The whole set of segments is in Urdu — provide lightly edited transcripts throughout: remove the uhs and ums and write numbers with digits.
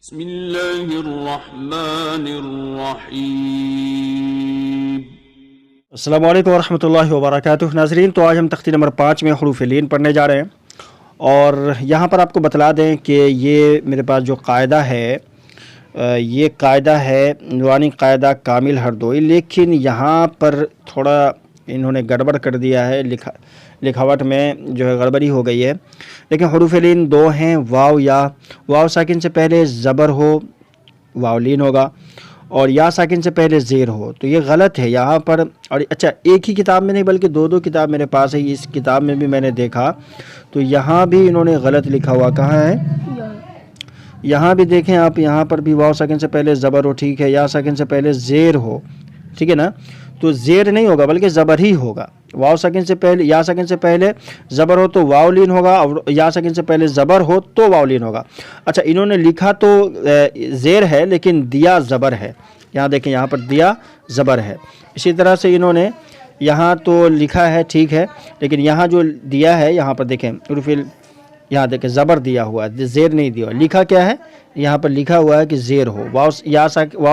بسم اللہ الرحمن الرحیم۔ السلام علیکم ورحمۃ اللہ وبرکاتہ۔ ناظرین، تو آج ہم تختی نمبر 5 میں حروف لین پڑھنے جا رہے ہیں، اور یہاں پر آپ کو بتلا دیں کہ یہ میرے پاس جو قاعدہ ہے یہ قاعدہ ہے نورانی قاعدہ کامل ہردوئی، لیکن یہاں پر تھوڑا انہوں نے گڑبڑ کر دیا ہے، لکھاوٹ میں جو ہے گڑبڑی ہو گئی ہے۔ لیکن حروف لین دو ہیں، واو یا، واو ساکن سے پہلے زبر ہو واو لین ہوگا، اور یا ساکن سے پہلے زیر ہو، تو یہ غلط ہے یہاں پر۔ اور اچھا، ایک ہی کتاب میں نہیں بلکہ دو کتاب میرے پاس ہے، اس کتاب میں بھی میں نے دیکھا تو یہاں بھی انہوں نے غلط لکھا ہوا۔ کہاں ہے؟ یہاں بھی دیکھیں آپ، یہاں پر بھی واو ساکن سے پہلے زبر ہو، ٹھیک ہے، یا ساکن سے پہلے زیر ہو، ٹھیک ہے نا، تو زیر نہیں ہوگا بلکہ زبر ہی ہوگا۔ واو ساکن سے پہلے یا ساکن سے پہلے زبر ہو تو واو لین ہوگا، اور یا ساکن سے پہلے زبر ہو تو واو لین ہوگا۔ اچھا، انہوں نے لکھا تو زیر ہے لیکن دیا زبر ہے، یہاں دیکھیں، یہاں پر دیا زبر ہے۔ اسی طرح سے انہوں نے یہاں تو لکھا ہے، ٹھیک ہے، لیکن یہاں جو دیا ہے یہاں پر دیکھیں حروف، یہاں دیکھیں زبر دیا ہوا ہے، زیر نہیں دیا ہوا۔ لکھا کیا ہے؟ یہاں پر لکھا ہوا ہے کہ زیر ہو، واو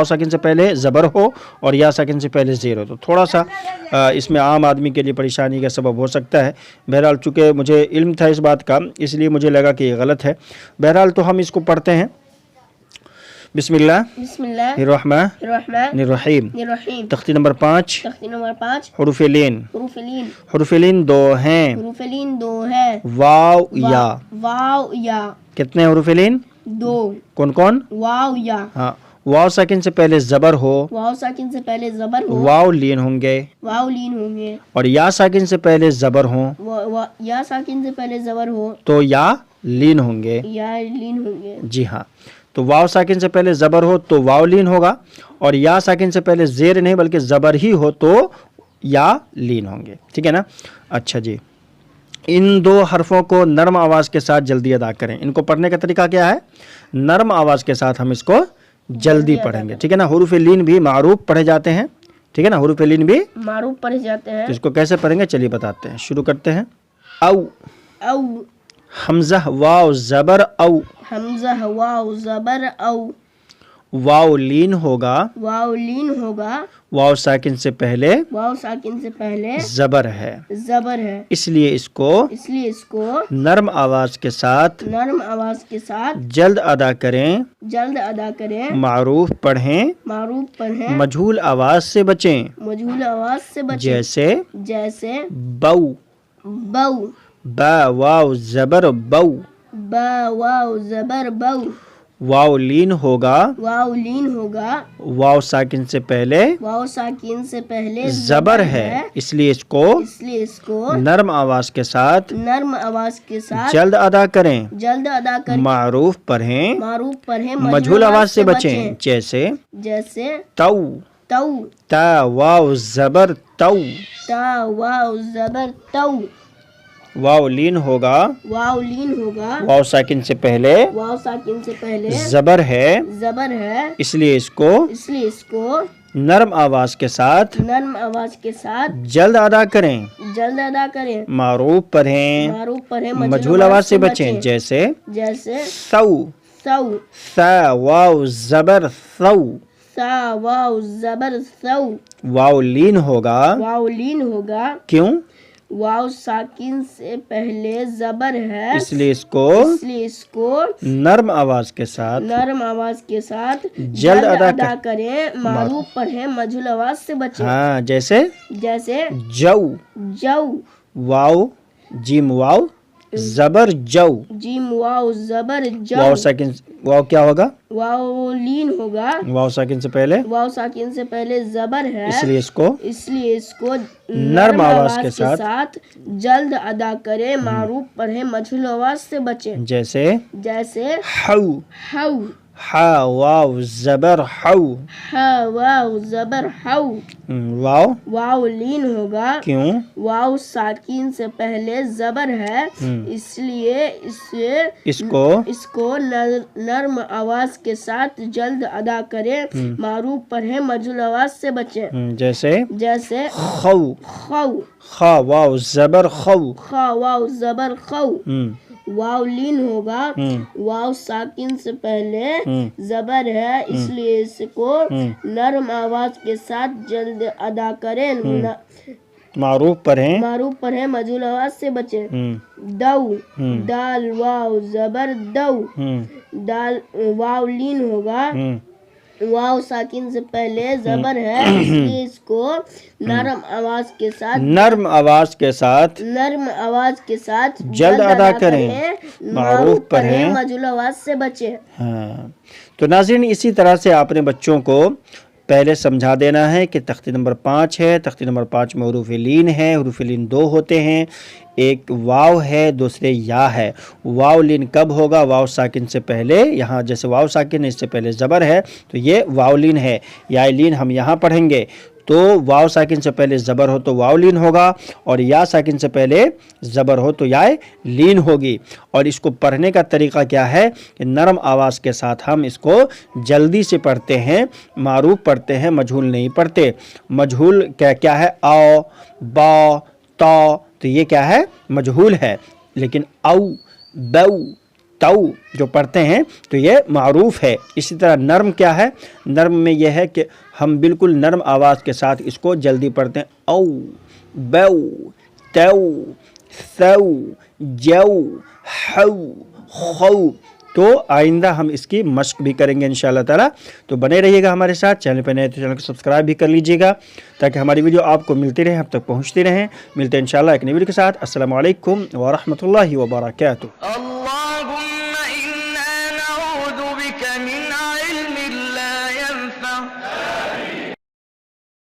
ساکن سے پہلے زبر ہو اور یا ساکن سے پہلے زیر ہو، تو تھوڑا سا اس میں عام آدمی کے لیے پریشانی کا سبب ہو سکتا ہے۔ بہرحال چونکہ مجھے علم تھا اس بات کا، اس لیے مجھے لگا کہ یہ غلط ہے۔ بہرحال تو ہم اس کو پڑھتے ہیں۔ بسم اللہ الرحمن الرحیم۔ تختی نمبر 5 حروف لین۔ حروف لین دو ہیں، واو یا۔ کتنے حروف لین؟ دو۔ کون کون؟ واو یا۔ ہاں، واو ساکن سے پہلے زبر ہو، واو ساکن سے پہلے زبر ہو، واو لین ہوں گے، واو لین ہوں گے، اور یا ساکن سے پہلے زبر ہوں یا ساکن سے پہلے زبر ہو تو یا لین ہوں گے، یا لین ہوں گے۔ جی ہاں، تو واو ساکن سے پہلے زبر ہو تو واو لین ہوگا، اور یا ساکن سے پہلے زیر نہیں بلکہ زبر ہی ہو تو یا لین ہوں گے، ٹھیک ہے نا۔ اچھا جی، ان دو حرفوں کو نرم آواز کے ساتھ جلدی ادا کریں۔ ان کو پڑھنے کا طریقہ کیا ہے؟ نرم آواز کے ساتھ ہم اس کو جلدی پڑھیں گے، ٹھیک ہے نا۔ حروف لین بھی معروف پڑھے جاتے ہیں، ٹھیک ہے نا، حروف لین بھی معروف پڑھے جاتے ہیں۔ تو اس کو کیسے پڑھیں گے چلیے بتاتے ہیں، شروع کرتے ہیں۔ او، او، حمزہ واو زبر او، حمزہ واو زبر او، واو لین ہوگا، واو لین ہوگا، واو ساکن سے پہلے واو ساکن سے پہلے زبر ہے، زبر ہے، اس لیے اس کو نرم آواز کے ساتھ نرم آواز کے ساتھ جلد ادا کریں، جلد ادا کریں، معروف پڑھیں، معروف پڑھیں، مجہول آواز سے بچیں، مجہول آواز سے بچیں، جیسے بو، بو، با واو زبر بو، با واو زبر بو، واو لین ہوگا، واو لین ہوگا، واو ساکن سے پہلے واو ساکن سے پہلے زبر ہے، اس لیے اس کو نرم آواز کے ساتھ نرم آواز کے ساتھ جلد ادا کریں، جلد ادا کریں، معروف پڑھیں، معروف پڑھیں، مجہول آواز سے بچیں، جیسے تو، تو، تا واو زبر تو، تا واو زبر تو، واو لین ہوگا، واو لین ہوگا، واو ساکن سے پہلے واو ساکن سے پہلے زبر ہے، زبر ہے، اس لیے اس کو نرم آواز کے ساتھ نرم آواز کے ساتھ جلد ادا کریں، جلد ادا کریں، معروف پڑھیں، معروف پڑھیں، مجہول آواز سے بچیں، جیسے سو، سو، سا واو زبر سو، سا واو زبر سو، واو لین ہوگا، واو لین ہوگا، کیوں؟ واو ساکن سے پہلے زبر ہے، اس لیے اس کو نرم آواز کے ساتھ جلد ادا کریں، معروف پڑھیں، مجہول آواز سے بچیں، ہاں، جیسے جو، جو، واو جیم واو زبر جو، جیم واو زبر جو، واو کیا ہوگا؟ واو لین ہوگا، واو ساکن سے پہلے زبر ہے، اس لیے اس کو نرم آواز کے ساتھ جلد ادا کریں، معروف پڑھیں، مجہول آواز سے بچیں، جیسے ہو، ہو، ہا واو زبر ہو، ہا واو زبر ہو، واو لین ہوگا، کیوں؟ واو ساکن سے پہلے زبر ہے، اس لیے اس کو نرم آواز کے ساتھ جلد ادا کریں، معروف پڑھیں، مجہول آواز سے بچیں، جیسے خو، خو، خا واو زبر خو، خا واو زبر خو، واو لین ہوگا. واو ساکن سے پہلے زبر ہے اس لیے اس کو نرم آواز کے ساتھ جلد ادا کریں. معروف پڑھیں مجھول آواز سے بچیں. دو دال واو زبر دو. دال واو لین ہوگا. واو ساکن سے پہلے زبر ہے اس لیے اس کو نرم آواز کے ساتھ جلد ادا کریں. معروف پڑھیں مجھول آواز سے بچیں. ہاں تو ناظرین اسی طرح سے آپ نے بچوں کو پہلے سمجھا دینا ہے کہ تختی نمبر 5 ہے. تختی نمبر 5 میں حروف لین ہے. حروف لین 2 ہوتے ہیں، ایک واو ہے دوسرے یا ہے. واو لین کب ہوگا؟ واو ساکن سے پہلے. یہاں جیسے واو ساکن ہے اس سے پہلے زبر ہے تو یہ واو لین ہے. یا لین ہم یہاں پڑھیں گے تو واو ساکن سے پہلے زبر ہو تو واو لین ہوگا، اور یا ساکن سے پہلے زبر ہو تو یا لین ہوگی. اور اس کو پڑھنے کا طریقہ کیا ہے کہ نرم آواز کے ساتھ ہم اس کو جلدی سے پڑھتے ہیں. معروف پڑھتے ہیں، مجہول نہیں پڑھتے. مجہول کیا ہے؟ آ با تا، تو یہ کیا ہے؟ مجہول ہے. لیکن او بو تو جو پڑھتے ہیں تو یہ معروف ہے. اسی طرح نرم کیا ہے؟ نرم میں یہ ہے کہ ہم بالکل نرم آواز کے ساتھ اس کو جلدی پڑھتے ہیں. او بو تو ثو جو حو خو. تو آئندہ ہم اس کی مشق بھی کریں گے انشاءاللہ تعالیٰ. تو بنے رہیے گا ہمارے ساتھ. چینل پہ نئے تو چینل کو سبسکرائب بھی کر لیجیے گا تاکہ ہماری ویڈیو آپ کو ملتی رہے، ہم تک پہنچتی رہیں. ملتے ہیں انشاءاللہ ایک نئی ویڈیو کے ساتھ. السلام علیکم ورحمۃ اللہ وبرکاتہ.